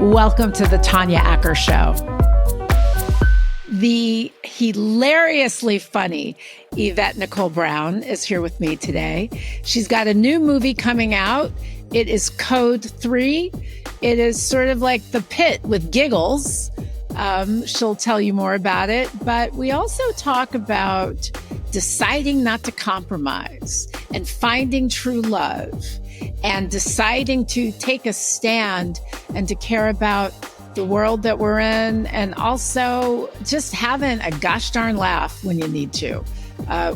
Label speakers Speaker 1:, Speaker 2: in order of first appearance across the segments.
Speaker 1: Welcome to the Tanya Acker Show. The hilariously funny Yvette Nicole Brown is here with me today. She's got a new movie coming out. It is Code 3. It is sort of like The Pit with giggles. She'll tell you more about it. But we also talk about deciding not to compromise and finding true love and deciding to take a stand and to care about the world that we're in, and also just having a gosh darn laugh when you need to.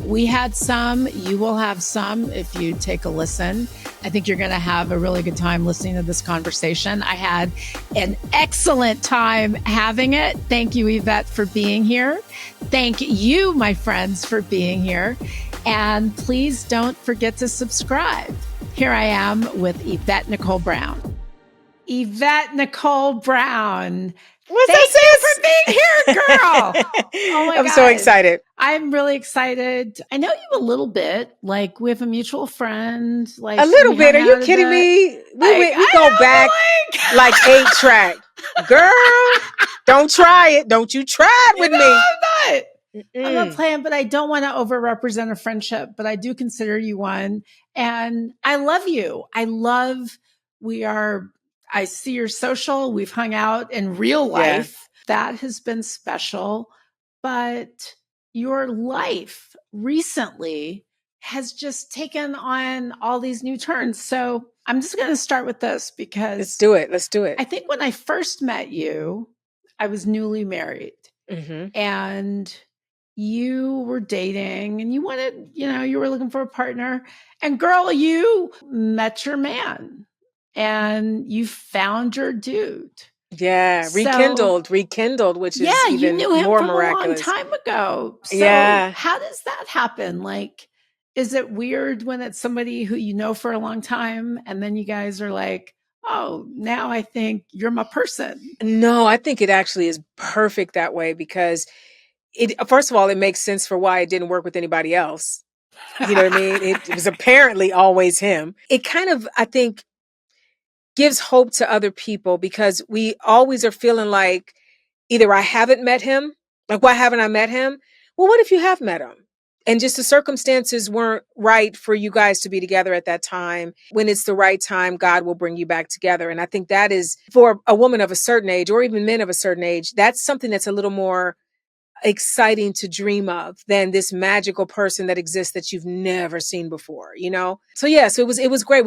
Speaker 1: We had some, you will have some if you take a listen. I think you're going to have a really good time listening to this conversation. I had an excellent time having it. Thank you, Yvette, for being here. Thank you, my friends, for being here. And please don't forget to subscribe. Here I am with Yvette Nicole Brown. Yvette Nicole Brown.
Speaker 2: What's
Speaker 1: Thank
Speaker 2: up,
Speaker 1: you for being here, girl. Oh my
Speaker 2: I'm
Speaker 1: God.
Speaker 2: so excited.
Speaker 1: I'm really excited. I know you a little bit. Like, we have a mutual friend. Like,
Speaker 2: A little
Speaker 1: we
Speaker 2: bit. Are
Speaker 1: hung
Speaker 2: you
Speaker 1: out a
Speaker 2: kidding
Speaker 1: bit.
Speaker 2: me?
Speaker 1: Like,
Speaker 2: We go back like 8-track. Girl, don't try it. Don't you try it with
Speaker 1: I'm not
Speaker 2: me.
Speaker 1: playing, but I don't want to overrepresent a friendship, but I do consider you one. And I love you. I see your social. We've hung out in real life. Yeah. That has been special. But your life recently has just taken on all these new turns. So I'm just going to start with this because
Speaker 2: Let's do it.
Speaker 1: I think when I first met you, I was newly married. Mm-hmm. And you were dating and you wanted, you were looking for a partner. And girl, you met your man and you found your dude.
Speaker 2: Yeah, rekindled, which is even
Speaker 1: you knew him
Speaker 2: more
Speaker 1: from
Speaker 2: miraculous.
Speaker 1: A long time ago. So how does that happen? Like, is it weird when it's somebody who you know for a long time and then you guys are like, oh, now I think you're my person?
Speaker 2: No, I think it actually is perfect that way because first of all, it makes sense for why it didn't work with anybody else. You know what I mean? It was apparently always him. It kind of, I think, gives hope to other people because we always are feeling like either I haven't met him, like why haven't I met him? Well, what if you have met him? And just the circumstances weren't right for you guys to be together at that time. When it's the right time, God will bring you back together. And I think that is for a woman of a certain age or even men of a certain age, that's something that's a little more exciting to dream of than this magical person that exists that you've never seen before, So it was great.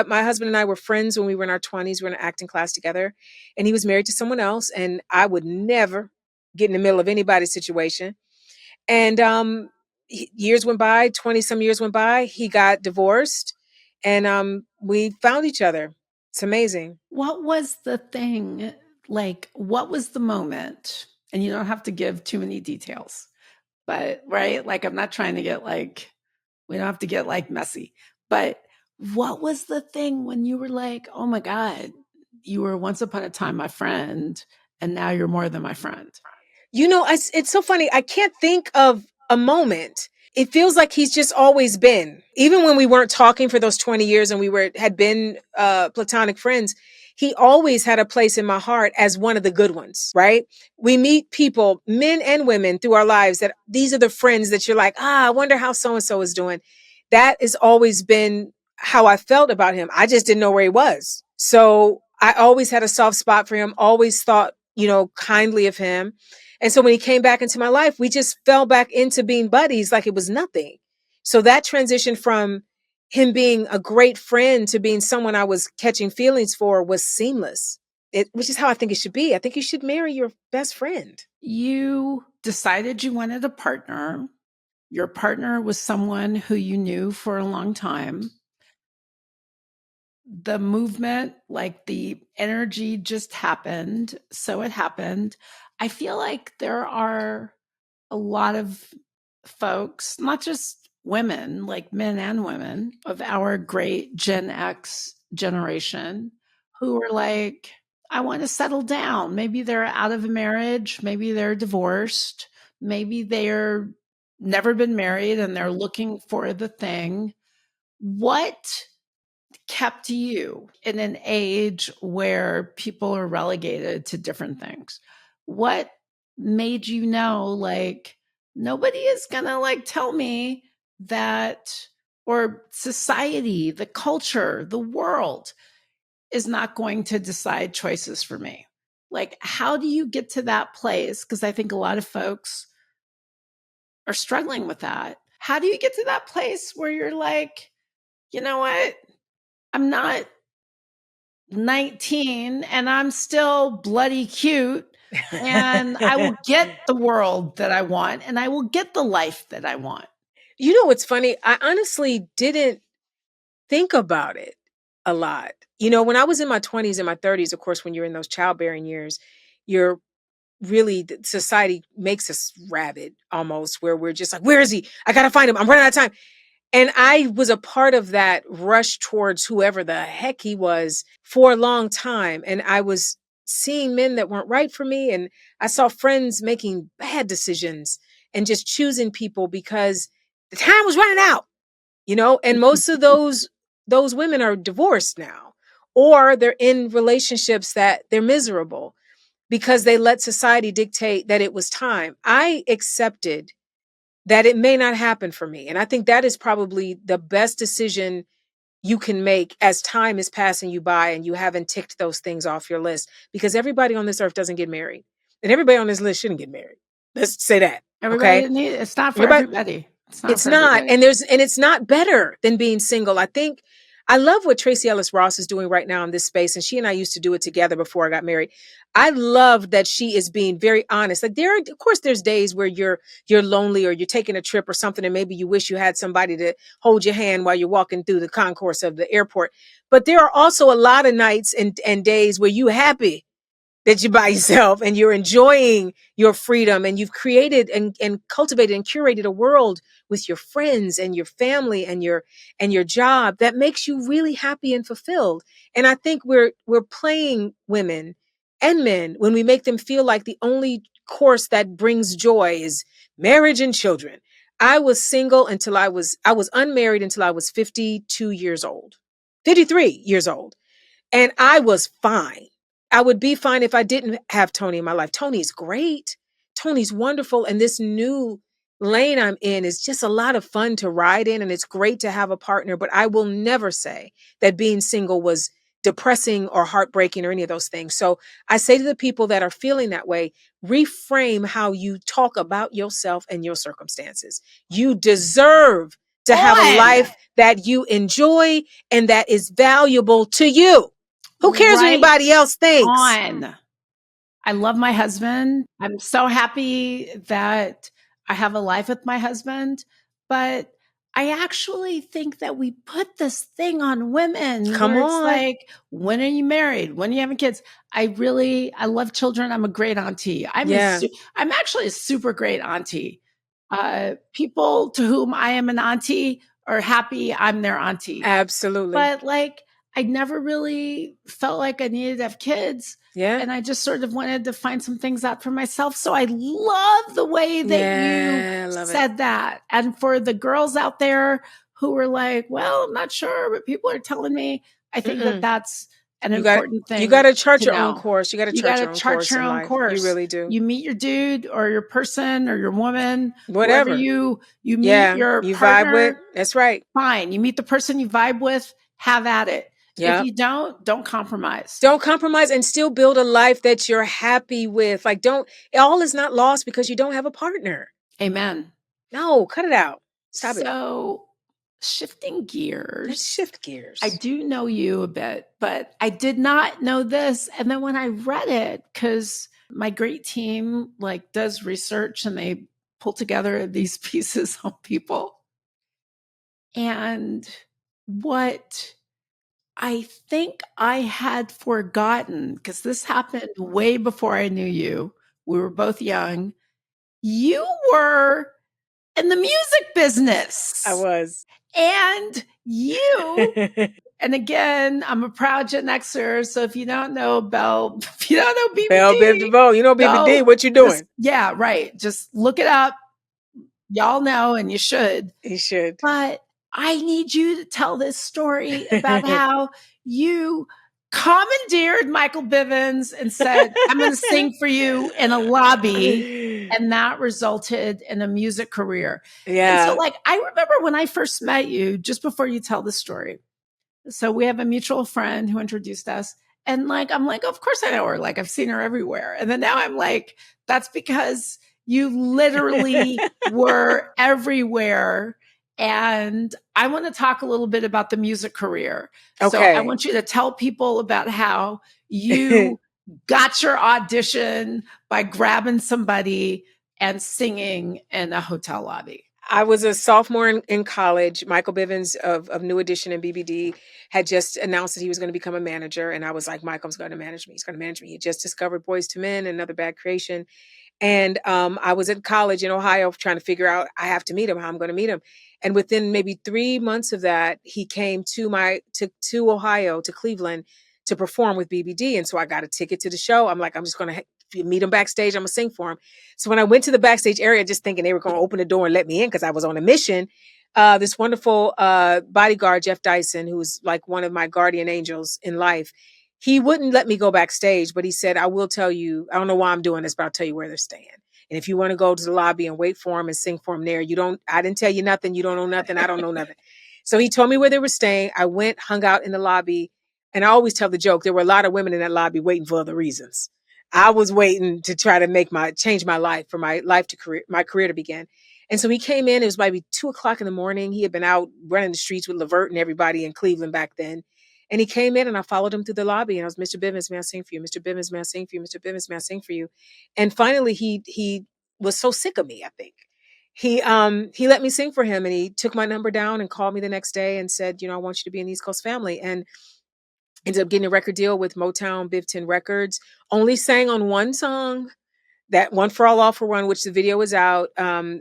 Speaker 2: My husband and I were friends when we were in our 20s. We were in an acting class together, and he was married to someone else, and I would never get in the middle of anybody's situation. And years went by, 20 some years went by. He got divorced, and we found each other. It's amazing.
Speaker 1: What was the thing? Like, what was the moment? And you don't have to give too many details, but right? Like, I'm not trying to get we don't have to get messy, but what was the thing when you were like, oh my God, you were once upon a time my friend and now you're more than my friend?
Speaker 2: It's so funny. I can't think of a moment. It feels like he's just always been. Even when we weren't talking for those 20 years and had been platonic friends, he always had a place in my heart as one of the good ones, right? We meet people, men and women, through our lives that these are the friends that you're like, I wonder how so-and-so is doing. That has always been how I felt about him. I just didn't know where he was. So I always had a soft spot for him, always thought, kindly of him. And so when he came back into my life, we just fell back into being buddies like it was nothing. So that transition from him being a great friend to being someone I was catching feelings for was seamless, which is how I think it should be. I think you should marry your best friend.
Speaker 1: You decided you wanted a partner. Your partner was someone who you knew for a long time. The movement, like the energy just happened. So it happened. I feel like there are a lot of folks, not just women, like men and women of our great Gen X generation who are like, I want to settle down. Maybe they're out of a marriage. Maybe they're divorced. Maybe they're never been married and they're looking for the thing. What kept you in an age where people are relegated to different things? What made you know, like, nobody is gonna like tell me that, or society, the culture, the world is not going to decide choices for me? Like, how do you get to that place? Because I think a lot of folks are struggling with that. How do you get to that place where you're like, you know what? I'm not 19 and I'm still bloody cute, and I will get the world that I want, and I will get the life that I want.
Speaker 2: You know what's funny? I honestly didn't think about it a lot. You know, when I was in my 20s and my 30s, of course, when you're in those childbearing years, you're really, society makes us rabid almost, where we're just like, where is he? I got to find him. I'm running out of time. And I was a part of that rush towards whoever the heck he was for a long time. And I was seeing men that weren't right for me. And I saw friends making bad decisions and just choosing people because the time was running out, you know, and most of those women are divorced now, or they're in relationships that they're miserable because they let society dictate that it was time. I accepted that it may not happen for me. And I think that is probably the best decision you can make as time is passing you by and you haven't ticked those things off your list, because everybody on this earth doesn't get married. And everybody on this list shouldn't get married. Let's say that. Okay.
Speaker 1: Everybody need, it's not for
Speaker 2: Everybody,
Speaker 1: everybody. It's not
Speaker 2: it's
Speaker 1: for
Speaker 2: not.
Speaker 1: everybody.
Speaker 2: And it's not better than being single. I think I love what Tracy Ellis Ross is doing right now in this space. And she and I used to do it together before I got married. I love that she is being very honest. Like, there are, of course, there's days where you're lonely, or you're taking a trip or something, and maybe you wish you had somebody to hold your hand while you're walking through the concourse of the airport. But there are also a lot of nights and days where you're happy that you're by yourself and you're enjoying your freedom, and you've created and cultivated and curated a world with your friends and your family and your job that makes you really happy and fulfilled. And I think we're playing women and men when we make them feel like the only course that brings joy is marriage and children. I was single until I was unmarried until I was 52 years old. 53 years old. And I was fine. I would be fine if I didn't have Tony in my life. Tony's great. Tony's wonderful. And this new lane I'm in is just a lot of fun to ride in. And it's great to have a partner. But I will never say that being single was depressing or heartbreaking or any of those things. So I say to the people that are feeling that way, reframe how you talk about yourself and your circumstances. You deserve to have a
Speaker 1: On.
Speaker 2: life that you enjoy and that is valuable to you. Who cares what
Speaker 1: Right
Speaker 2: anybody else thinks?
Speaker 1: on. I love my husband. I'm so happy that I have a life with my husband. But I actually think that we put this thing on women
Speaker 2: Come
Speaker 1: where it's
Speaker 2: on.
Speaker 1: like, when are you married? When are you having kids? I love children. I'm a great auntie.
Speaker 2: Yeah,
Speaker 1: I'm actually a super great auntie. People to whom I am an auntie are happy I'm their auntie.
Speaker 2: absolutely.
Speaker 1: But like, I never really felt like I needed to have kids.
Speaker 2: Yeah.
Speaker 1: And I just sort of wanted to find some things out for myself. So I love the way that you
Speaker 2: Yeah, I love it.
Speaker 1: said that. And for the girls out there who were like, well, I'm not sure, but people are telling me, I think that
Speaker 2: Mm-mm.
Speaker 1: that's an
Speaker 2: You got
Speaker 1: important
Speaker 2: you got
Speaker 1: thing
Speaker 2: to chart
Speaker 1: to
Speaker 2: your own
Speaker 1: know.
Speaker 2: course. You got to
Speaker 1: You got
Speaker 2: chart
Speaker 1: to
Speaker 2: your own
Speaker 1: chart
Speaker 2: course
Speaker 1: your
Speaker 2: in
Speaker 1: own
Speaker 2: life. You
Speaker 1: course.
Speaker 2: really do.
Speaker 1: You meet your dude or your person or your woman, whoever
Speaker 2: Whatever.
Speaker 1: you meet
Speaker 2: Yeah,
Speaker 1: your
Speaker 2: you vibe with.
Speaker 1: partner,
Speaker 2: That's right.
Speaker 1: fine. You meet the person you vibe with, have at it. If
Speaker 2: Yeah.
Speaker 1: you don't compromise.
Speaker 2: Don't compromise and still build a life that you're happy with. Like, don't, all is not lost because you don't have a partner.
Speaker 1: Amen.
Speaker 2: No, cut it out. Stop it.
Speaker 1: So, shifting
Speaker 2: Let's
Speaker 1: gears,
Speaker 2: shift
Speaker 1: I
Speaker 2: gears.
Speaker 1: do know you a bit, but I did not know this. And then when I read it, because my great team like does research and they pull together these pieces on people. And what I think I had forgotten, because this happened way before I knew you. We were both young. You were in the music
Speaker 2: I
Speaker 1: business.
Speaker 2: was.
Speaker 1: And you, and again, I'm a proud Gen Xer. So if you don't know Bell, if you don't know
Speaker 2: Bell Biv
Speaker 1: BBD,
Speaker 2: DeVoe. You know BBD,
Speaker 1: go
Speaker 2: what you
Speaker 1: just,
Speaker 2: doing?
Speaker 1: yeah, right. Just look it up. Y'all know, and you should.
Speaker 2: He should.
Speaker 1: But I need you to tell this story about how you commandeered Michael Bivins and said, I'm going to sing for you in a lobby. And that resulted in a music career. And so,
Speaker 2: Yeah.
Speaker 1: like, I remember when I first met you, just before you tell the story. So we have a mutual friend who introduced us. And like, I'm like, of course I know her. Like, I've seen her everywhere. And then now I'm like, that's because you literally were everywhere. And I want to talk a little bit about the music career. So I
Speaker 2: Okay.
Speaker 1: want you to tell people about how you got your audition by grabbing somebody and singing in a hotel lobby.
Speaker 2: I was a sophomore in college. Michael Bivins of New Edition and BBD had just announced that he was going to become a manager. And I was like, Michael's going to manage me. He's going to manage me. He just discovered Boys to Men, Another Bad Creation. And I was in college in Ohio trying to figure out, I have to meet him, how I'm going to meet him. And within maybe 3 months of that, he came to Ohio, to Cleveland, to perform with BBD. And so I got a ticket to the show. I'm like, I'm just going to meet him backstage. I'm going to sing for him. So when I went to the backstage area, just thinking they were going to open the door and let me in because I was on a mission, this wonderful bodyguard, Jeff Dyson, who's like one of my guardian angels in life, he wouldn't let me go backstage, but he said, I will tell you, I don't know why I'm doing this, but I'll tell you where they're staying. And if you want to go to the lobby and wait for him and sing for him there, I didn't tell you nothing. You don't know nothing. I don't know nothing. So he told me where they were staying. I went, hung out in the lobby. And I always tell the joke, there were a lot of women in that lobby waiting for other reasons. I was waiting to try to change my life, for my career to begin. And so he came in, it was maybe 2 o'clock in the morning. He had been out running the streets with Levert and everybody in Cleveland back then. And he came in and I followed him through the lobby and I was, Mr. Bivins, may I sing for you? Mr. Bivins, may I sing for you? Mr. Bivins, may I sing for you? And finally he was so sick of me, I think. He let me sing for him and he took my number down and called me the next day and said, I want you to be in the East Coast family. And ended up getting a record deal with Motown, Biv 10 Records. Only sang on one song, that One for All for One, which the video was out. I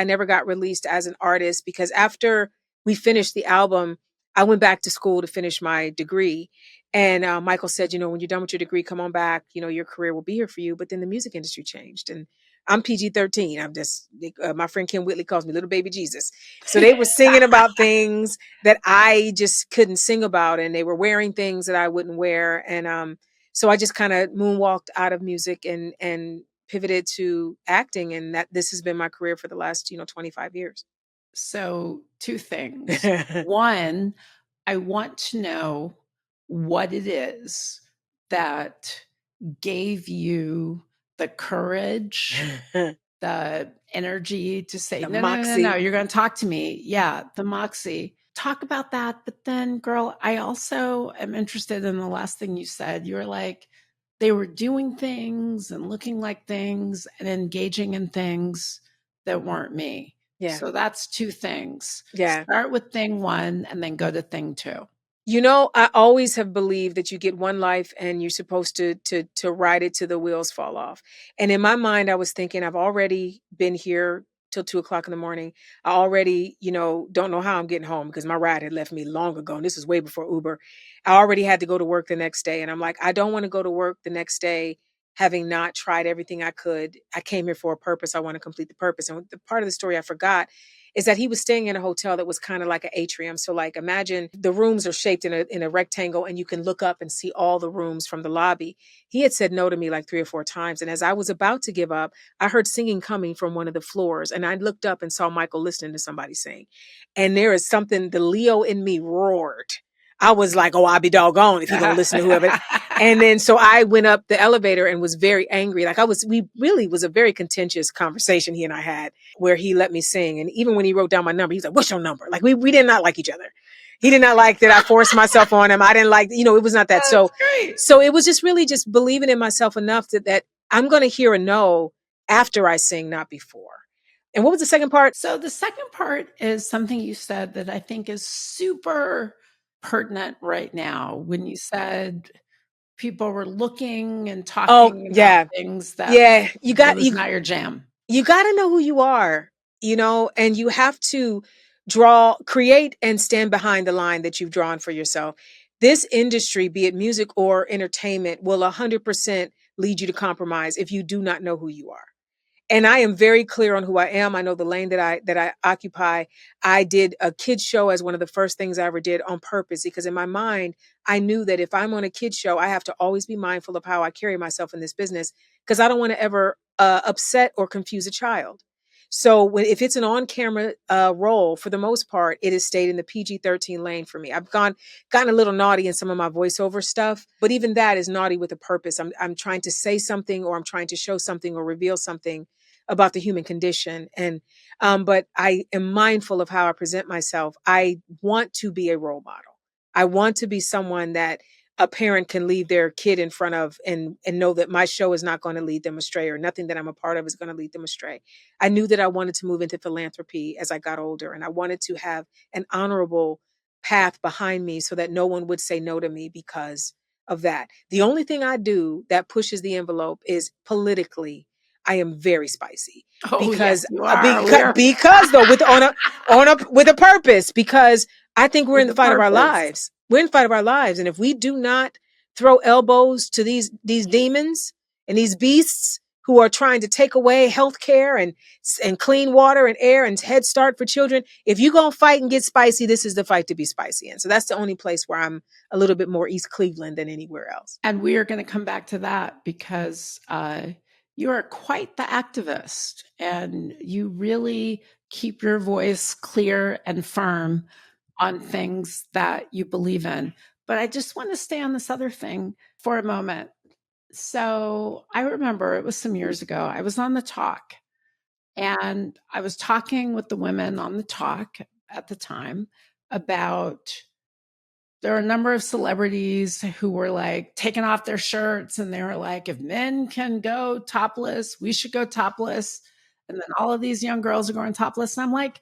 Speaker 2: never got released as an artist because after we finished the album, I went back to school to finish my degree. And Michael said, when you're done with your degree, come on back. Your career will be here for you. But then the music industry changed. And I'm PG-13. I'm just, my friend Kim Whitley calls me little baby Jesus. So they were singing about things that I just couldn't sing about. And they were wearing things that I wouldn't wear. And so I just kind of moonwalked out of music and pivoted to acting. And that this has been my career for the last, 25 years.
Speaker 1: So, two things. One, I want to know what it is that gave you the courage, the energy to say,
Speaker 2: The
Speaker 1: no, no, no, no,
Speaker 2: moxie.
Speaker 1: you're going to talk to me. Yeah, the moxie. Talk about that. But then, girl, I also am interested in the last thing you said. You were like, they were doing things and looking like things and engaging in things that weren't me.
Speaker 2: Yeah.
Speaker 1: So that's two things.
Speaker 2: Yeah.
Speaker 1: Start with thing one and then go to thing two.
Speaker 2: I always have believed that you get one life and you're supposed to ride it till the wheels fall off. And in my mind, I was thinking, I've already been here till 2 o'clock in the morning. I already, don't know how I'm getting home because my ride had left me long ago. And this was way before Uber. I already had to go to work the next day. And I'm like, I don't want to go to work the next day having not tried everything I could. I came here for a purpose. I want to complete the purpose. And the part of the story I forgot is that he was staying in a hotel that was kind of like an atrium. So like imagine the rooms are shaped in a rectangle and you can look up and see all the rooms from the lobby. He had said no to me like 3 or 4 times. And as I was about to give up, I heard singing coming from one of the floors. And I looked up and saw Michael listening to somebody sing. And there is something, the Leo in me roared. I was like, oh, I'll be doggone if he gonna listen to whoever. And then so I went up the elevator and was very angry. We really was a very contentious conversation he and I had where he let me sing. And even when he wrote down my number, he's like, what's your number? Like we did not like each other. He did not like that I forced myself on him. I didn't like, it was not that. So it was just really just believing in myself enough that I'm going to hear a no after I sing, not before. And what was the second part?
Speaker 1: So the second part is something you said that I think is super pertinent right now when you said people were looking and
Speaker 2: Oh,
Speaker 1: talking about
Speaker 2: yeah.
Speaker 1: things that
Speaker 2: Yeah.
Speaker 1: was not your jam.
Speaker 2: You got to know who you are, and you have to create and stand behind the line that you've drawn for yourself. This industry, be it music or entertainment, will 100% lead you to compromise if you do not know who you are. And I am very clear on who I am. I know the lane that I occupy. I did a kids show as one of the first things I ever did on purpose, because in my mind, I knew that if I'm on a kids show, I have to always be mindful of how I carry myself in this business, because I don't want to ever upset or confuse a child. So if it's an on-camera role, for the most part, it has stayed in the PG-13 lane for me. I've gotten a little naughty in some of my voiceover stuff, but even that is naughty with a purpose. I'm trying to say something, or I'm trying to show something or reveal something about the human condition. And but I am mindful of how I present myself. I want to be a role model. I want to be someone that a parent can leave their kid in front of, and know that my show is not going to lead them astray, or nothing that I'm a part of is going to lead them astray. I knew that I wanted to move into philanthropy as I got older, and I wanted to have an honorable path behind me so that no one would say no to me because of that. The only thing I do that pushes the envelope is politically. I am very spicy,
Speaker 1: Oh, yes,
Speaker 2: because
Speaker 1: you are. We're
Speaker 2: though, with on a with a purpose, because I think we're in
Speaker 1: with
Speaker 2: the
Speaker 1: the
Speaker 2: fight of our
Speaker 1: purpose.
Speaker 2: lives. We're in the fight of our lives, and if we do not throw elbows to these demons and these beasts who are trying to take away health care and clean water and air and Head Start for children, if you're going to fight and get spicy, this is the fight to be spicy in. So that's the only place where I'm a little bit more East Cleveland than anywhere else.
Speaker 1: And we are going to come back to that because you are quite the activist and you really keep your voice clear and firm on things that you believe in. But I just want to stay on this other thing for a moment. So I remember it was some years ago, I was on the talk and I was talking with the women on the talk at the time about there are a number of celebrities who were like taking off their shirts and they were like, if men can go topless, we should go topless. And then all of these young girls are going topless. And I'm like,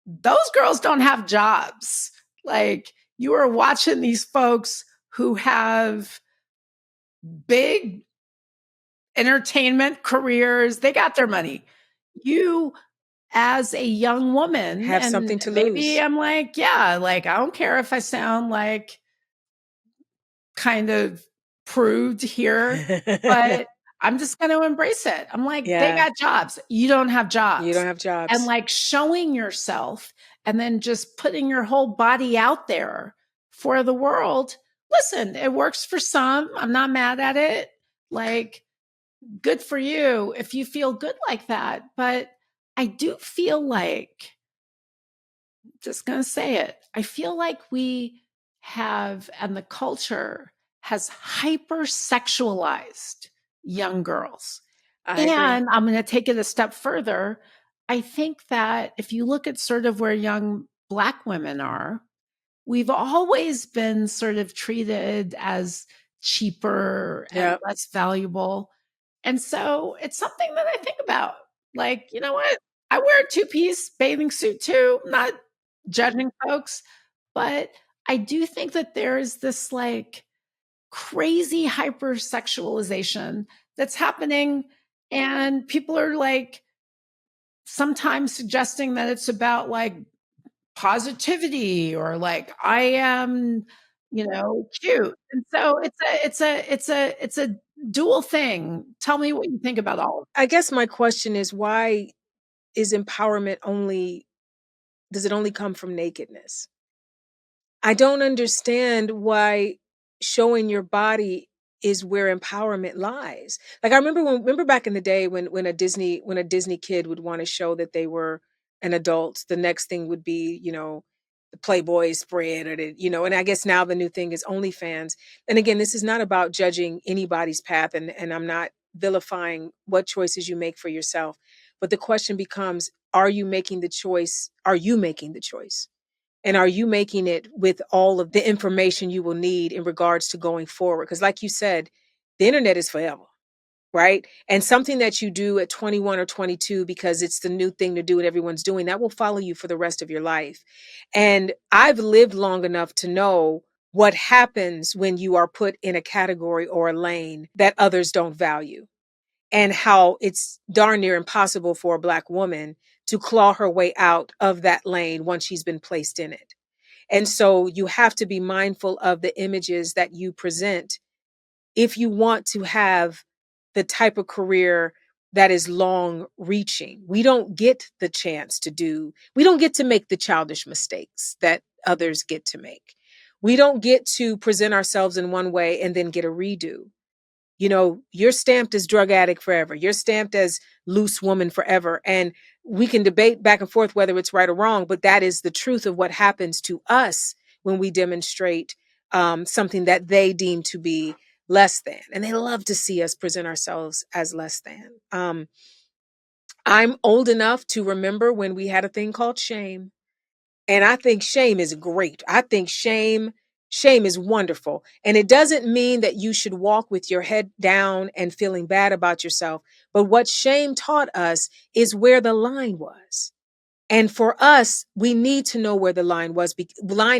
Speaker 1: those girls don't have jobs. Like, you are watching these folks who have big entertainment careers, they got their money. You, as a young woman,
Speaker 2: Have
Speaker 1: and
Speaker 2: something to
Speaker 1: maybe
Speaker 2: lose.
Speaker 1: I'm like, yeah, like, I don't care if I sound like kind of prude here, but I'm just going to embrace it. I'm like, they
Speaker 2: Yeah,
Speaker 1: got jobs. You don't have
Speaker 2: you don't
Speaker 1: jobs.
Speaker 2: have
Speaker 1: And
Speaker 2: jobs.
Speaker 1: like showing yourself and then just putting your whole body out there for the world. Listen, it works for some. I'm not mad at it. Like, good for you if you feel good like that. But I do feel like, just going to say it, I feel like we have, and the culture has hypersexualized young girls.
Speaker 2: I agree.
Speaker 1: And I'm going to take it a step further. I think that if you look at sort of where young Black women are, we've always been sort of treated as cheaper and
Speaker 2: Yeah.
Speaker 1: less valuable. And so it's something that I think about. Like, you know what? I wear a two-piece bathing suit too, not judging folks, but I do think that there is this like crazy hypersexualization that's happening. And people are like sometimes suggesting that it's about like positivity or like I am, cute. And so it's a dual thing. Tell me what you think about all of
Speaker 2: I guess my question is, why is empowerment only, does it only come from nakedness? I don't understand why showing your body is where empowerment lies. Like, I remember back in the day when a Disney kid would want to show that they were an adult, the next thing would be, the Playboy spread, or and I guess now the new thing is OnlyFans. And again, this is not about judging anybody's path, and I'm not vilifying what choices you make for yourself. But the question becomes, are you making the choice? Are you making the choice? And are you making it with all of the information you will need in regards to going forward? Because, like you said, the internet is forever, right? And something that you do at 21 or 22 because it's the new thing to do and everyone's doing, that will follow you for the rest of your life. And I've lived long enough to know what happens when you are put in a category or a lane that others don't value, and how it's darn near impossible for a Black woman to claw her way out of that lane once she's been placed in it. And so you have to be mindful of the images that you present if you want to have the type of career that is long reaching. We don't get the chance we don't get to make the childish mistakes that others get to make. We don't get to present ourselves in one way and then get a redo. You're stamped as drug addict forever. You're stamped as loose woman forever. And we can debate back and forth whether it's right or wrong, but that is the truth of what happens to us when we demonstrate something that they deem to be less than. And they love to see us present ourselves as less than. I'm old enough to remember when we had a thing called shame. And I think shame is great. I think shame is wonderful. And it doesn't mean that you should walk with your head down and feeling bad about yourself. But what shame taught us is where the line was. And for us, we need to know where the line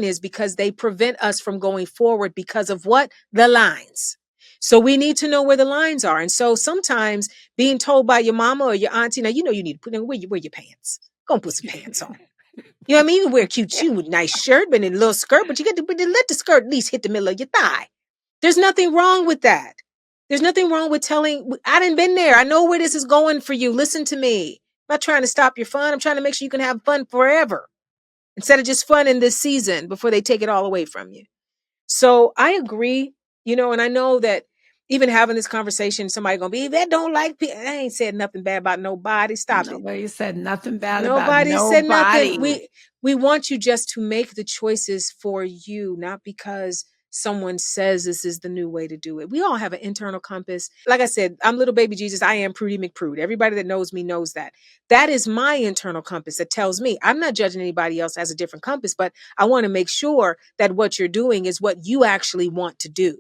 Speaker 2: is, because they prevent us from going forward because of what? The lines. So we need to know where the lines are. And so sometimes being told by your mama or your auntie, now you need to wear your pants. Go and put some pants on. You know what I mean? You can wear a cute shoe with a nice shirt, but in a little skirt, but you got to let the skirt at least hit the middle of your thigh. There's nothing wrong with that. There's nothing wrong with I done been there. I know where this is going for you. Listen to me. I'm not trying to stop your fun. I'm trying to make sure you can have fun forever instead of just fun in this season before they take it all away from you. So I agree, and I know that even having this conversation, somebody gonna be, that don't like people. I ain't said nothing bad about nobody. Stop it.
Speaker 1: Nobody said nothing bad about
Speaker 2: Nobody said nothing.
Speaker 1: nobody.
Speaker 2: We want you just to make the choices for you, not because someone says this is the new way to do it. We all have an internal compass. Like I said, I'm little baby Jesus. I am Prudy McPrude. Everybody that knows me knows that. That is my internal compass that tells me. I'm not judging anybody else as a different compass, but I want to make sure that what you're doing is what you actually want to do.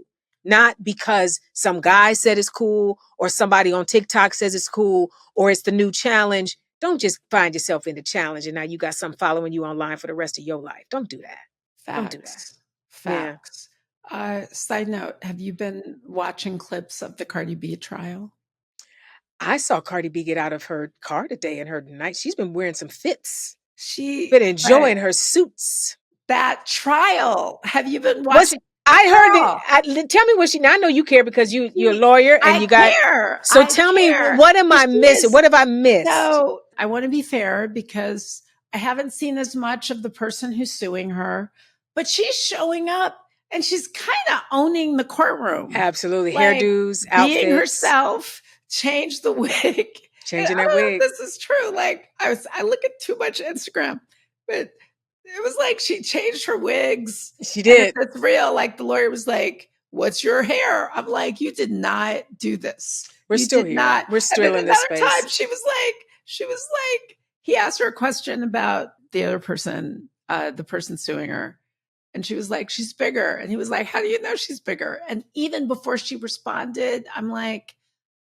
Speaker 2: Not because some guy said it's cool or somebody on TikTok says it's cool or it's the new challenge. Don't just find yourself in the challenge and now you got some following you online for the rest of your life. Don't do that. Don't do that.
Speaker 1: Facts. Side note, have you been watching clips of the Cardi B trial?
Speaker 2: I saw Cardi B get out of her car today and her night. She's been wearing some fits.
Speaker 1: She's
Speaker 2: been enjoying her suits.
Speaker 1: That trial. Have you been watching?
Speaker 2: I heard that. Tell me what she. Now I know you care because you're a lawyer and you got.
Speaker 1: Care.
Speaker 2: So tell me, what am I missing? What have I missed?
Speaker 1: So I want to be fair because I haven't seen as much of the person who's suing her, but she's showing up and she's kind of owning the courtroom.
Speaker 2: Absolutely, hairdos, outfits,
Speaker 1: being herself. Change the wig.
Speaker 2: Changing that wig.
Speaker 1: This is true. Like I look at too much Instagram, but it was like she changed her wigs.
Speaker 2: She did.
Speaker 1: It's real. Like the lawyer was like, "What's your hair?" I'm like, "You did not do this.
Speaker 2: We're still here. We're still in this space."
Speaker 1: Another time, she was like, he asked her a question about the other person, the person suing her, and she was like, "She's bigger," and he was like, "How do you know she's bigger?" And even before she responded, I'm like,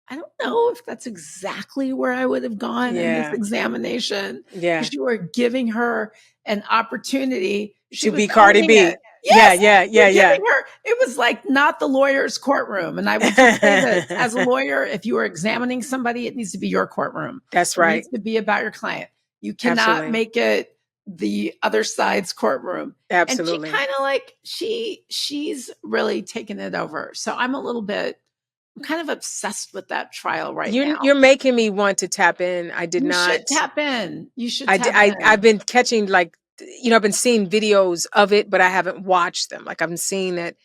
Speaker 1: I don't know if that's exactly where I would have gone in this examination.
Speaker 2: Yeah.
Speaker 1: Because you were giving her an opportunity
Speaker 2: to be Cardi B.
Speaker 1: Yes,
Speaker 2: yeah.
Speaker 1: It was like not the lawyer's courtroom. And I would just say this, as a lawyer, if you are examining somebody, it needs to be your courtroom.
Speaker 2: That's right.
Speaker 1: It needs to be about your client. You cannot make it the other side's courtroom.
Speaker 2: Absolutely.
Speaker 1: And she kind of like, she's really taken it over. So I'm I'm kind of obsessed with that trial now.
Speaker 2: You're making me want to tap in. I did not.
Speaker 1: You should tap in. You should tap in.
Speaker 2: I've been catching I've been seeing videos of it, but I haven't watched them. Like I've been seeing that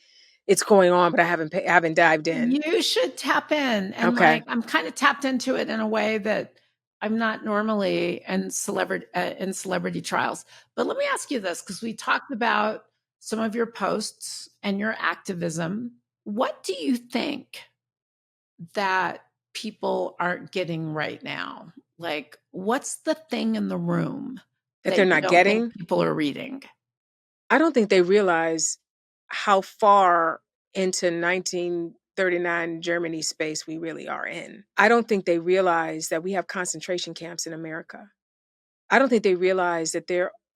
Speaker 2: it's going on, but I haven't dived in.
Speaker 1: You should tap in. And I'm kind of tapped into it in a way that I'm not normally in celebrity trials. But let me ask you this, because we talked about some of your posts and your activism. What do you think that people aren't getting right now? Like, what's the thing in the room
Speaker 2: that they're not getting?
Speaker 1: People are reading.
Speaker 2: I don't think they realize how far into 1939 Germany space we really are in. I don't think they realize that we have concentration camps in America. I don't think they realize that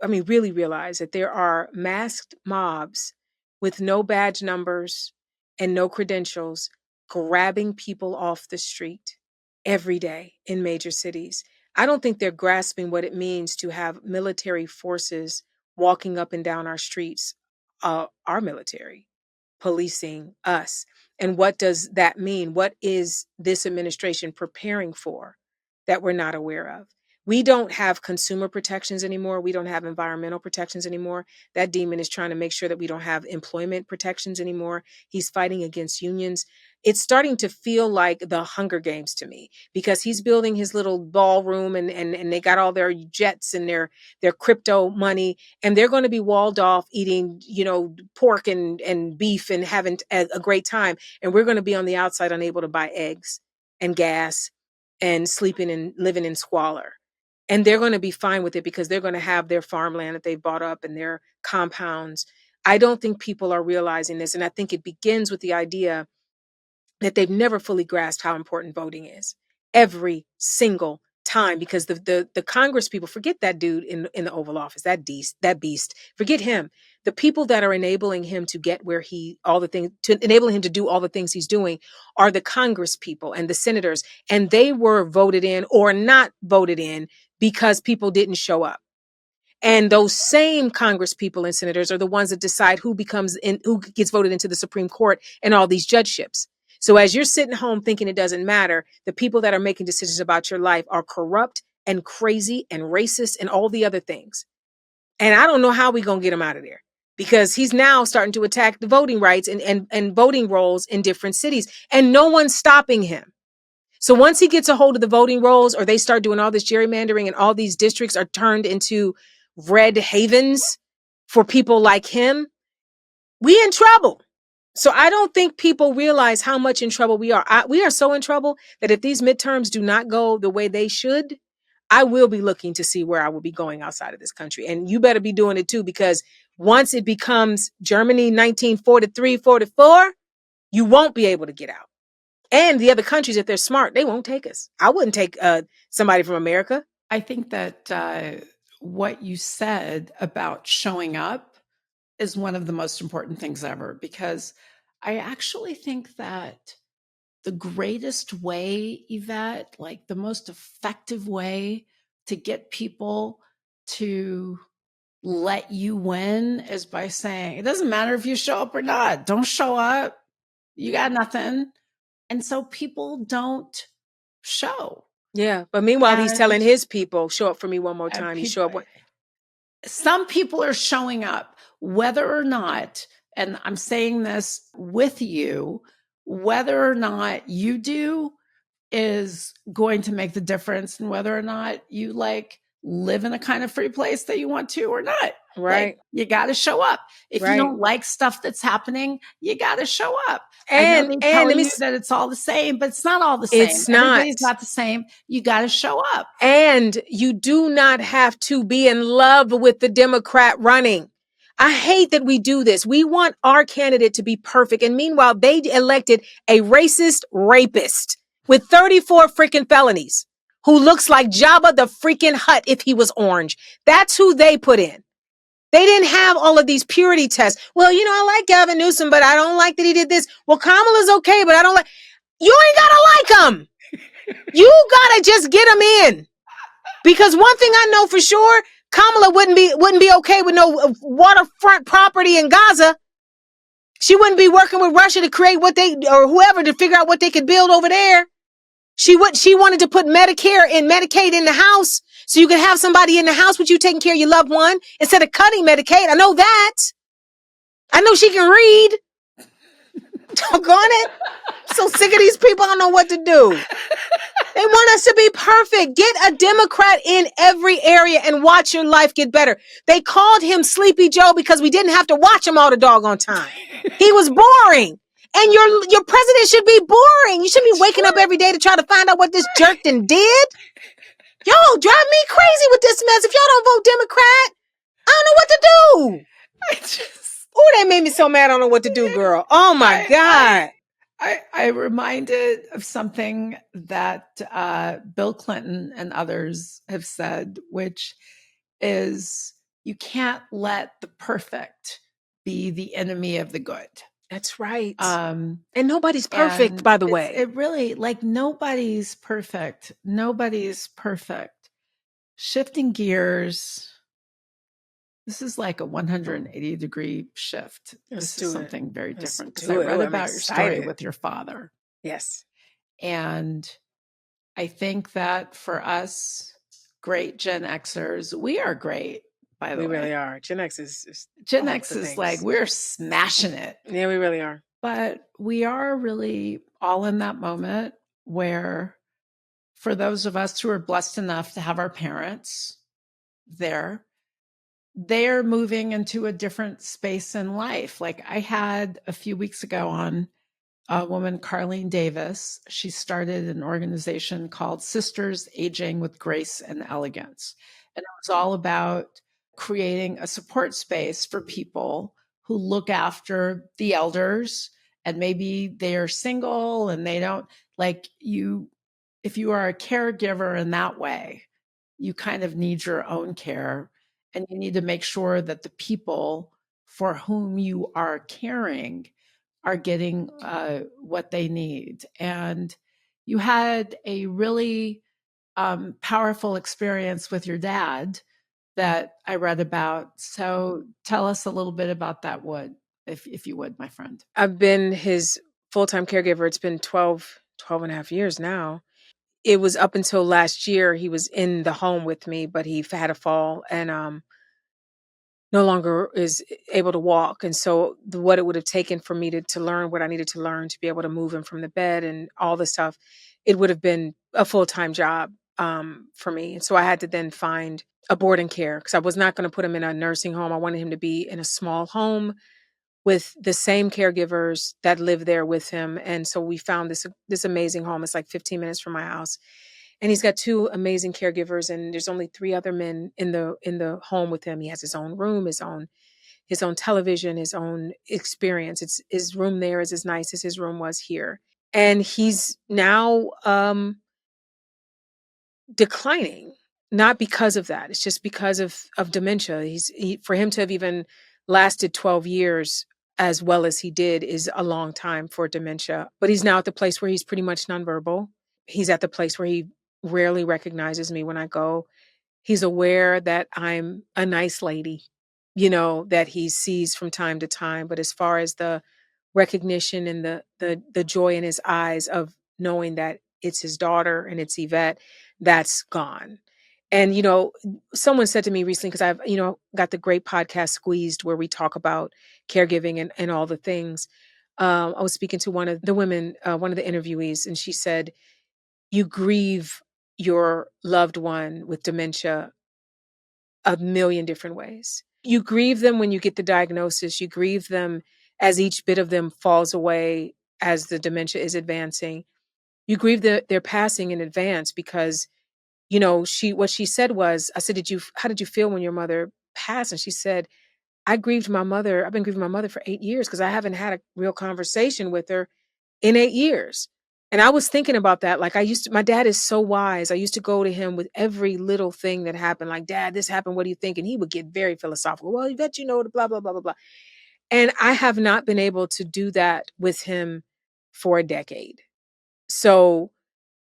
Speaker 2: really realize that there are masked mobs with no badge numbers and no credentials grabbing people off the street every day in major cities. I don't think they're grasping what it means to have military forces walking up and down our streets, our military, policing us. And what does that mean? What is this administration preparing for? that we're not aware of. We don't have consumer protections anymore. We don't have environmental protections anymore. That demon is trying to make sure that we don't have employment protections anymore. He's fighting against unions. It's starting to feel like the Hunger Games to me, because he's building his little ballroom, and they got all their jets and their crypto money, and they're going to be walled off eating, pork and beef and having a great time. And we're going to be on the outside unable to buy eggs and gas and sleeping and living in squalor. And they're going to be fine with it because they're going to have their farmland that they've bought up and their compounds. I don't think people are realizing this. And I think it begins with the idea that they've never fully grasped how important voting is every single time, because the Congress people, forget that dude in the Oval Office, that beast, forget him. The people that are enabling him to get where to enable him to do all the things he's doing are the Congress people and the senators. And they were voted in or not voted in because people didn't show up. And those same Congress people and senators are the ones that decide who gets voted into the Supreme Court and all these judgeships. So as you're sitting home thinking it doesn't matter, the people that are making decisions about your life are corrupt and crazy and racist and all the other things. And I don't know how we're going to get him out of there, because he's now starting to attack the voting rights and voting rolls in different cities, and no one's stopping him. So once he gets a hold of the voting rolls, or they start doing all this gerrymandering and all these districts are turned into red havens for people like him, we in trouble. So I don't think people realize how much in trouble we are. We are so in trouble that if these midterms do not go the way they should, I will be looking to see where I will be going outside of this country. And you better be doing it too, because once it becomes Germany 1943, 44, you won't be able to get out. And the other countries, if they're smart, they won't take us. I wouldn't take somebody from America.
Speaker 1: I think that what you said about showing up is one of the most important things ever, because I actually think that the greatest way, Yvette, like the most effective way to get people to let you win, is by saying, it doesn't matter if you show up or not. Don't show up. You got nothing. And so people don't show.
Speaker 2: Yeah. But meanwhile, he's telling his people, show up for me one more time. He show up.
Speaker 1: Some people are showing up, whether or not, and I'm saying this with you, whether or not you do is going to make the difference in whether or not you live in a kind of free place that you want to or not.
Speaker 2: Right.
Speaker 1: You got to show up. If
Speaker 2: Right.
Speaker 1: you don't like stuff that's happening, you got to show up.
Speaker 2: And
Speaker 1: I know they tell you that it's all the same, but it's not all the same.
Speaker 2: It's not.
Speaker 1: Everybody's not the same. You got to show up.
Speaker 2: And you do not have to be in love with the Democrat running. I hate that we do this. We want our candidate to be perfect. And meanwhile, they elected a racist rapist with 34 freaking felonies who looks like Jabba the freaking Hutt if he was orange. That's who they put in. They didn't have all of these purity tests. Well, I like Gavin Newsom, but I don't like that he did this. Well, Kamala's okay, but I don't like. You ain't gotta like him. You gotta just get him in. Because one thing I know for sure, Kamala wouldn't be okay with no waterfront property in Gaza. She wouldn't be working with Russia to create or whoever to figure out what they could build over there. She wanted to put Medicaid in the house, so you could have somebody in the house with you taking care of your loved one instead of cutting Medicaid. I know that. I know she can read. Doggone it. I'm so sick of these people. I don't know what to do. They want us to be perfect. Get a Democrat in every area and watch your life get better. They called him Sleepy Joe because we didn't have to watch him all the doggone time. He was boring. And your president should be boring. You shouldn't be waking up every day to try to find out what this jerk did. Y'all drive me crazy with this mess. If y'all don't vote Democrat, I don't know what to do. Oh, that made me so mad. I don't know what to do, girl. Oh my God.
Speaker 1: I reminded of something that Bill Clinton and others have said, which is you can't let the perfect be the enemy of the good.
Speaker 2: That's right. And nobody's perfect, by the way.
Speaker 1: It really, nobody's perfect. Nobody's perfect. Shifting gears. This is like a 180-degree shift. This is something very different, because I read about your story with your father.
Speaker 2: Yes.
Speaker 1: And I think that for us, great Gen Xers, we are great, by the
Speaker 2: We really
Speaker 1: way.
Speaker 2: are. Gen X is
Speaker 1: Gen
Speaker 2: all
Speaker 1: X
Speaker 2: the
Speaker 1: is like,
Speaker 2: things.
Speaker 1: we're smashing it.
Speaker 2: Yeah, we really are.
Speaker 1: But we are really all in that moment where, for those of us who are blessed enough to have our parents there, they're moving into a different space in life. Like I had a few weeks ago on a woman, Carlene Davis. She started an organization called Sisters Aging with Grace and Elegance. And it was all about creating a support space for people who look after the elders, and maybe they're single and they don't like you. If you are a caregiver in that way, you kind of need your own care, and you need to make sure that the people for whom you are caring are getting what they need. And you had a really powerful experience with your dad that I read about. So tell us a little bit about that, if you would, my friend.
Speaker 2: I've been his full-time caregiver. It's been 12 and a half years now. It was up until last year he was in the home with me, but he had a fall and no longer is able to walk. And so what it would have taken for me to learn what I needed to learn to be able to move him from the bed and all this stuff, it would have been a full-time job for me. And so I had to then find a boarding care because I was not going to put him in a nursing home. I wanted him to be in a small home with the same caregivers that live there with him. And so we found this amazing home. It's like 15 minutes from my house. And he's got two amazing caregivers, and there's only three other men in the home with him. He has his own room, his own television, his own experience. It's his room there is as nice as his room was here. And he's now declining, not because of that. It's just because of dementia. For him to have even lasted 12 years as well as he did is a long time for dementia. But he's now at the place where he's pretty much nonverbal. He's at the place where he rarely recognizes me when I go. He's aware that I'm a nice lady, that he sees from time to time. But as far as the recognition and the joy in his eyes of knowing that it's his daughter and it's Yvette, that's gone. And someone said to me recently, because I've got the great podcast Squeezed where we talk about caregiving and all the things. I was speaking to one of the women, one of the interviewees, and she said, "You grieve your loved one with dementia a million different ways. You grieve them when you get the diagnosis. You grieve them as each bit of them falls away as the dementia is advancing. You grieve their passing in advance because, what she said was, I said, how did you feel when your mother passed?" And she said, "I grieved my mother. I've been grieving my mother for 8 years because I haven't had a real conversation with her in 8 years." And I was thinking about that. Like my dad is so wise. I used to go to him with every little thing that happened. Like, "Dad, this happened. What do you think?" And he would get very philosophical. "Well, you bet the blah, blah, blah, blah, blah." And I have not been able to do that with him for a decade. So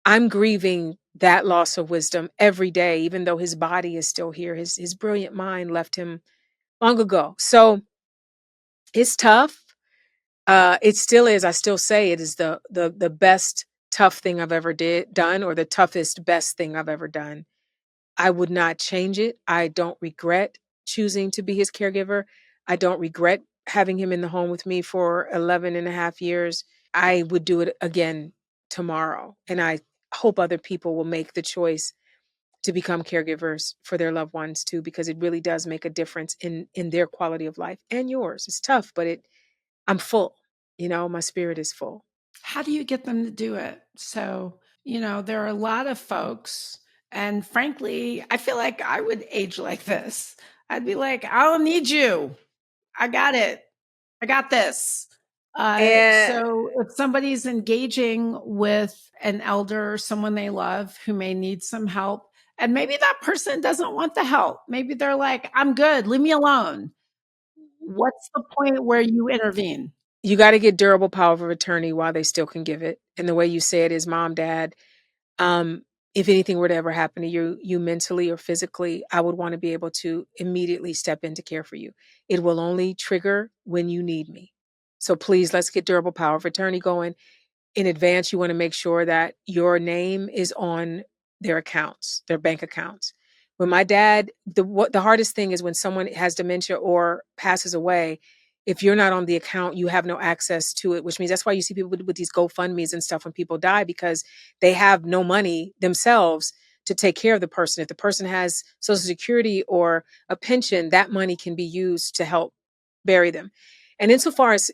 Speaker 2: I'm grieving that loss of wisdom every day, even though his body is still here. His brilliant mind left him long ago. So it's tough. It still is. I still say it is the best tough thing I've ever done, or the toughest best thing I've ever done. I would not change it. I don't regret choosing to be his caregiver. I don't regret having him in the home with me for 11 and a half years. I would do it again tomorrow. And I hope other people will make the choice to become caregivers for their loved ones too, because it really does make a difference in their quality of life and yours. It's tough, but I'm full. My spirit is full.
Speaker 1: How do you get them to do it? So, there are a lot of folks, and frankly, I feel like I would age like this. I'd be like, I don't need you. I got it. I got this.
Speaker 2: And
Speaker 1: So if somebody's engaging with an elder, someone they love who may need some help, and maybe that person doesn't want the help, maybe they're like, I'm good, leave me alone. What's the point where you intervene?
Speaker 2: you got to get durable power of attorney while they still can give it. And the way you say it is, "Mom, Dad, um, if anything were to ever happen to you mentally or physically, I would want to be able to immediately step in to care for you. It will only trigger when you need me. So please, let's get durable power of attorney going." in advance, you want to make sure that your name is on their accounts, their bank accounts. When my dad, the hardest thing is when someone has dementia or passes away, if you're not on the account, you have no access to it, which means that's why you see people with these GoFundMe's and stuff when people die, because they have no money themselves to take care of the person. If the person has Social Security or a pension, that money can be used to help bury them. And insofar as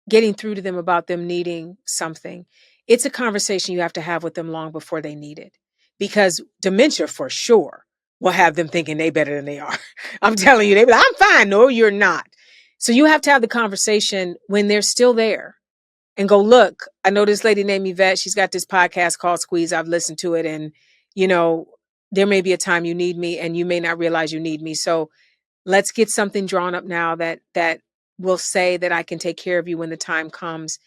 Speaker 2: getting through to them about them needing something, it's a conversation you have to have with them long before they need it. Because dementia for sure will have them thinking they better than they are. I'm telling you, they be like, I'm fine. No, you're not. So you have to have the conversation when they're still there and go, look, I know this lady named Yvette. She's got this podcast called Squeeze. I've listened to it. And, you know, there may be a time you need me and you may not realize you need me. So let's get something drawn up now that will say that I can take care of you when the time comes.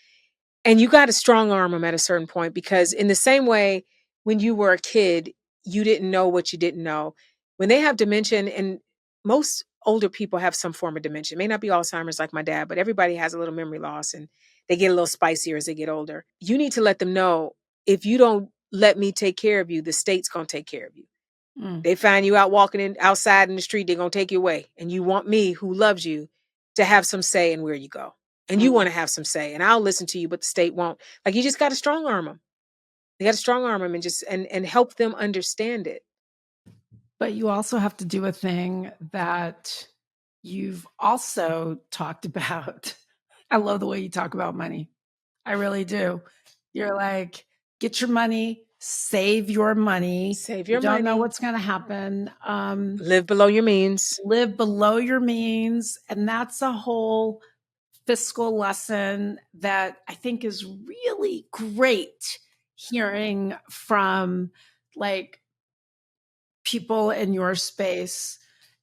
Speaker 2: And you got to strong arm them at a certain point, because in the same way, when you were a kid, you didn't know what you didn't know. When they have dementia, and most older people have some form of dementia, it may not be Alzheimer's like my dad, but everybody has a little memory loss and they get a little spicier as they get older. You need to let them know, if you don't let me take care of you, the state's going to take care of you.
Speaker 1: Mm.
Speaker 2: They find you out walking outside in the street, they're going to take you away. And you want me, who loves you, to have some say in where you go. And you want to have some say. And I'll listen to you, but the state won't. Like, you just got to strong arm them. You got to strong arm them and just and help them understand it.
Speaker 1: But you also have to do a thing that you've also talked about. I love the way you talk about money. I really do. You're like, get your money, save your money.
Speaker 2: Save
Speaker 1: You
Speaker 2: your
Speaker 1: don't know
Speaker 2: money.
Speaker 1: what's going to happen.
Speaker 2: Live below your means.
Speaker 1: Live below your means. And that's a whole fiscal lesson that I think is really great hearing from like people in your space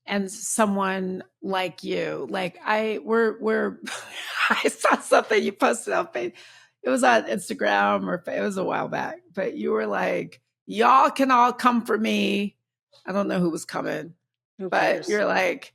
Speaker 1: and someone like you. Like we're I saw something you posted on Facebook. It was on Instagram, or it was a while back, but you were like, y'all can all come for me. I don't know who was coming,
Speaker 2: Who
Speaker 1: but
Speaker 2: cares?
Speaker 1: you're like,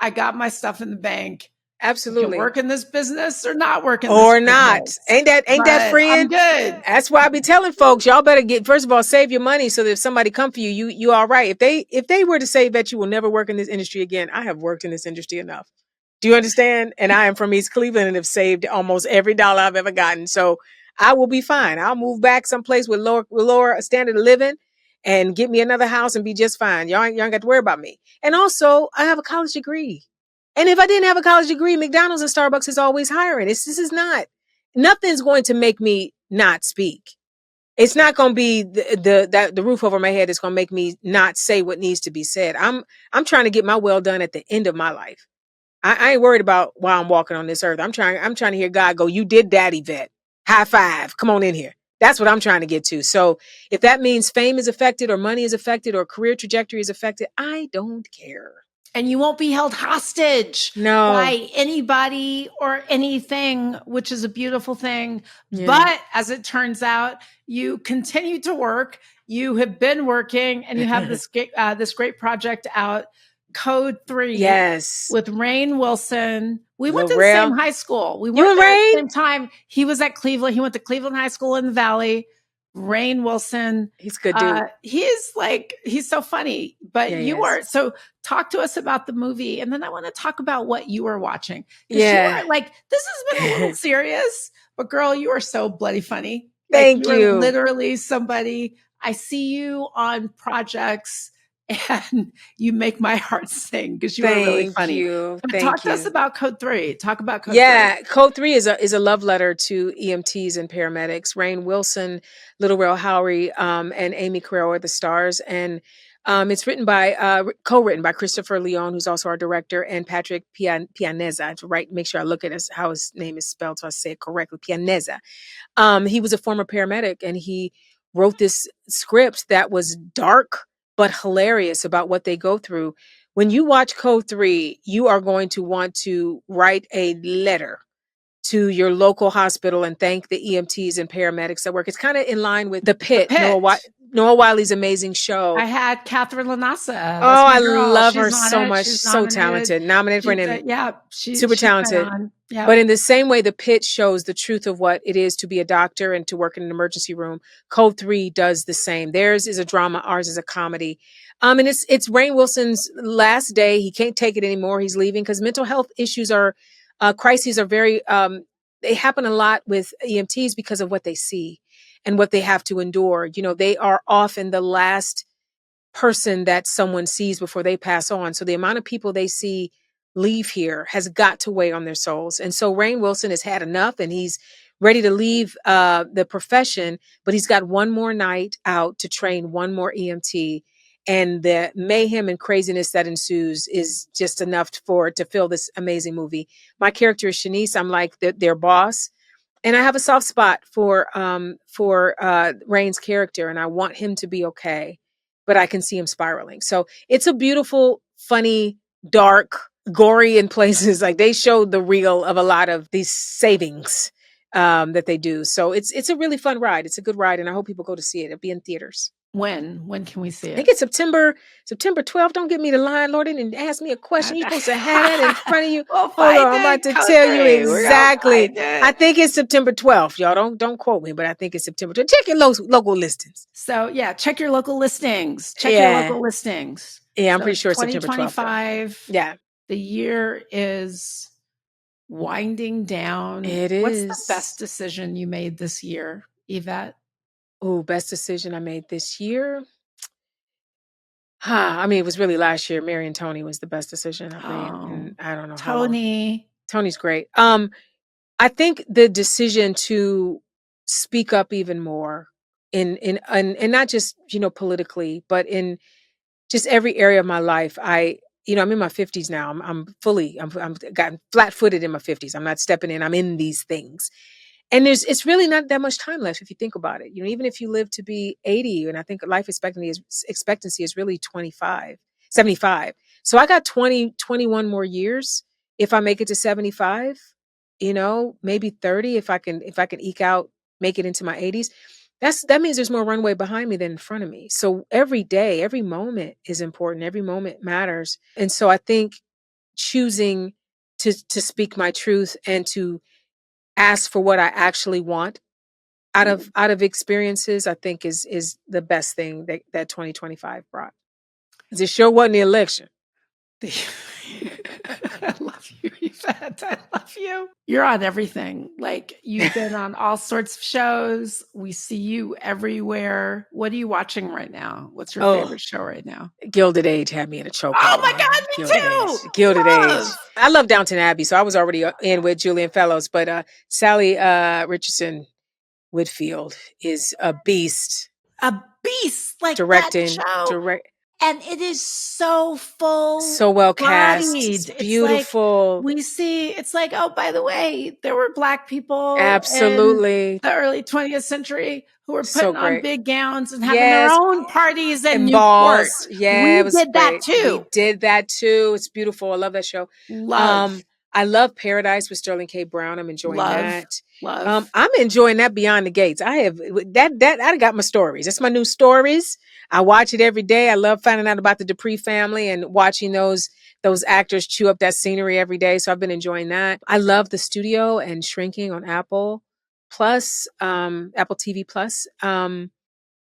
Speaker 1: I got my stuff in the bank. You can
Speaker 2: Absolutely.
Speaker 1: work in this business or not work in
Speaker 2: Or
Speaker 1: this
Speaker 2: not.
Speaker 1: business.
Speaker 2: Ain't that
Speaker 1: But
Speaker 2: friend?
Speaker 1: I'm good.
Speaker 2: That's why I be telling folks, y'all better get, first of all, save your money so that if somebody come for you, you all right. If they were to say that you will never work in this industry again, I have worked in this industry enough. Do you understand? And I am from East Cleveland and have saved almost every dollar I've ever gotten. So I will be fine. I'll move back someplace with lower standard of living and get me another house and be just fine. Y'all ain't got to worry about me. And also, I have a college degree. And if I didn't have a college degree, McDonald's and Starbucks is always hiring. This is not, nothing's going to make me not speak. It's not going to be the roof over my head is going to make me not say what needs to be said. I'm trying to get my well done at the end of my life. I ain't worried about why I'm walking on this earth. I'm trying to hear God go, you did that, Yvette. High five. Come on in here. That's what I'm trying to get to. So if that means fame is affected or money is affected or career trajectory is affected, I don't care.
Speaker 1: And you won't be held hostage by anybody or anything, which is a beautiful thing. Yeah. But as it turns out, you continue to work. You have been working, and you have this great project out, Code 3.
Speaker 2: Yes.
Speaker 1: With Rainn Wilson. We went to the same high school. We worked there at the same time. He was at Cleveland. He went to Cleveland High School in the Valley. Rainn Wilson.
Speaker 2: He's a good dude.
Speaker 1: He's so funny. But so talk to us about the movie. And then I want to talk about what you were watching. Because you are like, this has been a little serious, but girl, you are so bloody funny.
Speaker 2: Thank you.
Speaker 1: You're literally somebody, I see you on projects and you make my heart sing because you are really funny. But talk to us about Code 3. Talk about Code 3.
Speaker 2: Yeah, Code 3 is a love letter to EMTs and paramedics. Rainn Wilson, Little Rel Howery, and Amy Carrero are the stars. And it's co-written by Christopher Leon, who's also our director, and Patrick Pianeza. Make sure I look at how his name is spelled so I say it correctly. Pianeza. He was a former paramedic, and he wrote this script that was dark but hilarious about what they go through. When you watch Code 3, you are going to want to write a letter to your local hospital and thank the EMTs and paramedics that work. It's kind of in line with The Pit. Noah Wiley's amazing show.
Speaker 1: I had Catherine Lanassa.
Speaker 2: I love her so much. So talented. Nominated for an Emmy.
Speaker 1: She's
Speaker 2: super talented. But
Speaker 1: Yep.
Speaker 2: in the same way, the pitch shows the truth of what it is to be a doctor and to work in an emergency room. Code 3 does the same. Theirs is a drama, ours is a comedy. And it's Rainn Wilson's last day. He can't take it anymore. He's leaving because mental health issues are crises are very they happen a lot with EMTs because of what they see and what they have to endure. You know, they are often the last person that someone sees before they pass on. So the amount of people they see leave here has got to weigh on their souls. And so Rainn Wilson has had enough and he's ready to leave the profession, but he's got one more night out to train one more EMT. And the mayhem and craziness that ensues is just enough to fill this amazing movie. My character is Shanice. I'm like their boss, and I have a soft spot for Rain's character, and I want him to be okay, but I can see him spiraling. So it's a beautiful, funny, dark, gory in places. Like they showed the real of a lot of these savings that they do. So it's a really fun ride. It's a good ride, and I hope people go to see it. It'll be in theaters.
Speaker 1: When can we see
Speaker 2: I think
Speaker 1: it?
Speaker 2: it's September 12th. Don't get me the line, Lord. And ask me a question. You're supposed to have that in front of you.
Speaker 1: We'll
Speaker 2: Hold
Speaker 1: find
Speaker 2: on, I'm about
Speaker 1: it.
Speaker 2: to
Speaker 1: Code
Speaker 2: tell you
Speaker 1: 3. We're gonna
Speaker 2: exactly.
Speaker 1: find it.
Speaker 2: I think it's September 12th. Y'all don't quote me, but I think it's September 12th. Check your local listings.
Speaker 1: So yeah, check your local listings. Check your
Speaker 2: Yeah.
Speaker 1: local listings.
Speaker 2: Yeah, I'm
Speaker 1: So
Speaker 2: pretty
Speaker 1: it's
Speaker 2: sure it's September 12th though.
Speaker 1: 2025.
Speaker 2: Yeah.
Speaker 1: The year is winding down.
Speaker 2: It
Speaker 1: What's the
Speaker 2: is.
Speaker 1: best decision you made this year, Yvette?
Speaker 2: Oh, best decision I made this year. I mean, it was really last year. Mary and Tony was the best decision I've made.
Speaker 1: Oh,
Speaker 2: And I don't know how long.
Speaker 1: Tony.
Speaker 2: Tony's great. I think the decision to speak up even more in and not just, politically, but in just every area of my life. I'm in my 50s now. I'm gotten flat-footed in my 50s. I'm not stepping in. I'm in these things. And it's really not that much time left if you think about it. Even if you live to be 80, and I think life expectancy is really 25, 75. So I got 20, 21 more years if I make it to 75, maybe 30 if I can eke out, make it into my 80s. That means there's more runway behind me than in front of me. So every day, every moment is important. Every moment matters. And so I think choosing to speak my truth and to ask for what I actually want out of experiences, I think is the best thing that 2025 brought. 'Cause it sure wasn't the election.
Speaker 1: I love you, Yvette. I love you. You're on everything. Like you've been on all sorts of shows. We see you everywhere. What are you watching right now? What's your favorite show right now?
Speaker 2: Gilded Age had me in a chokehold.
Speaker 1: Oh my God, me
Speaker 2: Gilded
Speaker 1: too.
Speaker 2: Age. Gilded Age.
Speaker 1: Love.
Speaker 2: I love Downton Abbey, so I was already in with Julian Fellows, but Sally Richardson Whitfield is a beast.
Speaker 1: A beast like
Speaker 2: Directing,
Speaker 1: that show. And it is so full,
Speaker 2: so well cast.
Speaker 1: bodied.
Speaker 2: It's beautiful.
Speaker 1: Like we see, it's like, oh, by the way, there were Black people
Speaker 2: Absolutely.
Speaker 1: in the early 20th century who were
Speaker 2: So
Speaker 1: putting on
Speaker 2: great.
Speaker 1: big gowns and having
Speaker 2: Yes.
Speaker 1: their own parties in
Speaker 2: And
Speaker 1: Newport.
Speaker 2: balls. Yeah, it was
Speaker 1: did that
Speaker 2: great.
Speaker 1: too.
Speaker 2: We did that too. It's beautiful. I love that show.
Speaker 1: Love.
Speaker 2: I love Paradise with Sterling K. Brown. I'm enjoying that.
Speaker 1: Love.
Speaker 2: I'm enjoying that Beyond the Gates. I have that I got my stories. That's my new stories. I watch it every day. I love finding out about the Dupree family and watching those actors chew up that scenery every day. So I've been enjoying that. I love The Studio and Shrinking on Apple Plus, Apple TV Plus. Trying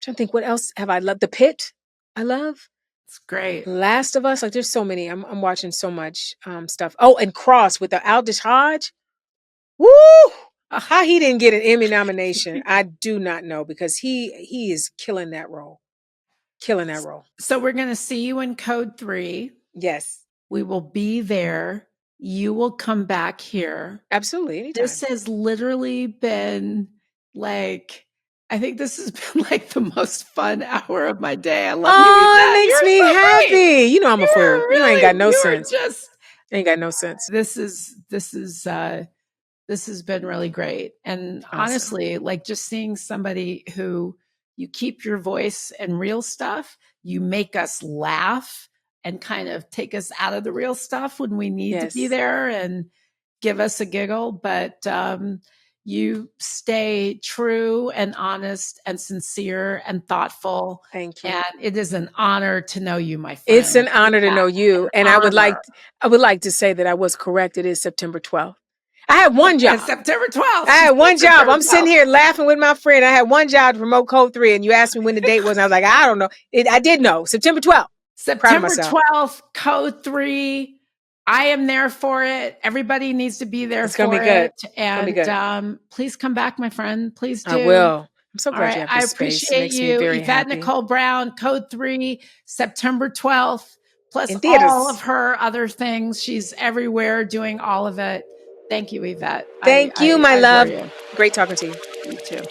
Speaker 2: to think what else have I loved. The Pit, I love.
Speaker 1: It's great.
Speaker 2: Last of Us, like there's so many. I'm watching so much stuff. Oh, and Cross with the Aldous Hodge. Woo! How he didn't get an Emmy nomination, I do not know, because he is killing that role. Killing that role.
Speaker 1: So we're going to see you in Code 3.
Speaker 2: Yes.
Speaker 1: We will be there. You will come back here.
Speaker 2: Absolutely. Anytime.
Speaker 1: This has literally been like, I think this has been like the most fun hour of my day. I love you.
Speaker 2: Oh, it makes me happy. You know I'm a fool. You ain't got no sense. Ain't got no sense.
Speaker 1: This has been really great. And
Speaker 2: Awesome.
Speaker 1: honestly, like just seeing somebody who you keep your voice and real stuff, you make us laugh and kind of take us out of the real stuff when we need to be there and give us a giggle. But you stay true and honest and sincere and thoughtful.
Speaker 2: Thank you.
Speaker 1: And it is an honor to know you, my friend.
Speaker 2: It's an honor to know you. And I would like to say that I was correct. It is September 12th. I had one job.
Speaker 1: September 12th.
Speaker 2: I had one job.
Speaker 1: September
Speaker 2: I'm sitting
Speaker 1: 12th.
Speaker 2: here laughing with my friend. I had one job to promote Code 3, and you asked me when the date was, and I was like, I don't know. I did know. September 12th. Proud of
Speaker 1: September
Speaker 2: myself.
Speaker 1: 12th, Code 3. I am there for it. Everybody needs to be there
Speaker 2: It's gonna
Speaker 1: for
Speaker 2: be good.
Speaker 1: it.
Speaker 2: It's gonna be good.
Speaker 1: And please come back, my friend. Please do.
Speaker 2: I will. I'm so
Speaker 1: All
Speaker 2: glad you
Speaker 1: right.
Speaker 2: have
Speaker 1: I
Speaker 2: this space. It
Speaker 1: appreciate
Speaker 2: makes me
Speaker 1: you.
Speaker 2: very
Speaker 1: Yvette
Speaker 2: happy.
Speaker 1: Nicole Brown, Code 3, September 12th, plus
Speaker 2: In
Speaker 1: all of
Speaker 2: theaters.
Speaker 1: her other things. She's everywhere doing all of it. Thank you, Yvette.
Speaker 2: Thank you, my
Speaker 1: I adore
Speaker 2: love.
Speaker 1: you.
Speaker 2: Great talking to you.
Speaker 1: You too.